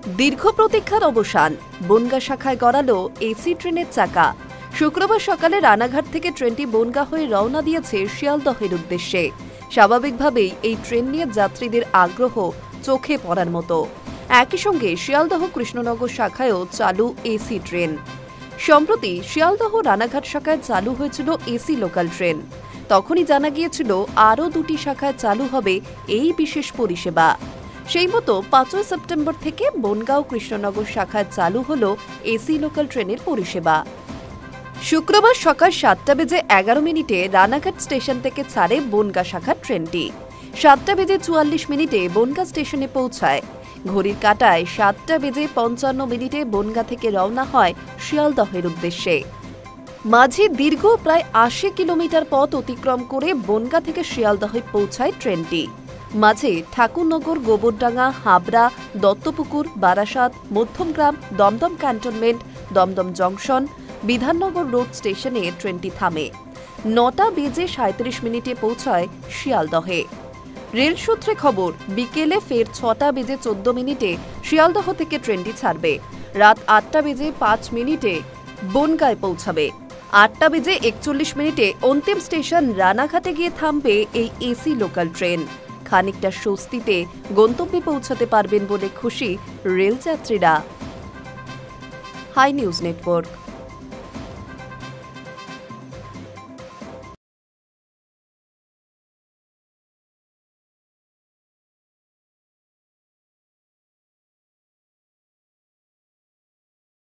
দীর্ঘ প্রতীক্ষার অবসান, বনগাঁ শাখায় গড়ালো এসি ট্রেনের চাকা। শুক্রবার সকালে রানাঘাট থেকে ট্রেনটি বনগাঁ হয়ে রওনা দিয়েছে শিয়ালদহের উদ্দেশ্যে। স্বাভাবিকভাবেই এই ট্রেন নিয়ে যাত্রীদের আগ্রহ চোখে পড়ার মতো। একই সঙ্গে শিয়ালদহ কৃষ্ণনগর শাখায়ও চালু এসি ট্রেন। সম্প্রতি শিয়ালদহ রানাঘাট শাখায় চালু হয়েছিল এসি লোকাল ট্রেন। তখনই জানা গিয়েছিল আরও 2টি শাখায় চালু হবে এই বিশেষ পরিষেবা। সেই মতো 5 সেপ্টেম্বর থেকে বনগাঁও কৃষ্ণনগর শাখায় চালু হলো এসি লোকাল ট্রেনের পরিষেবা। শুক্রবার সকাল 7:11 রানাঘাট স্টেশন থেকে ছাড়ে বনগাঁ শাখার ট্রেনটি। 7:44 বনগাঁ স্টেশনে পৌঁছায়। ঘড়ির কাঁটায় 7:55 বনগাঁ থেকে রওনা হয় শিয়ালদহের উদ্দেশ্যে। মাঝে দীর্ঘ প্রায় 80 কিলোমিটার পথ অতিক্রম করে বনগাঁ থেকে শিয়ালদহে পৌঁছায় ট্রেনটি। মাঝে Thakurnagar, Gobardanga, Habra, Duttapukur, Barasat, Madhyamgram, Dum Dum cantonment, Dum Dum junction, Bidhannagar road স্টেশনে ট্রেনটি থামে। 9:37 পৌঁছায় শিয়ালদহে। রেল সূত্রে খবর, বিকেলে ফের 6:14 শিয়ালদহ থেকে ট্রেনটি ছাড়বে। রাত 8:05 বনগাঁয় পৌঁছাবে। 8:41 অন্তিম স্টেশন রানাঘাটে গিয়ে থামবে এই এসি লোকাল ট্রেন। খানিকটা স্বস্তিতে গন্তব্যে পৌঁছাতে পারবেন বলে খুশি রেল যাত্রীরা। Hi news network.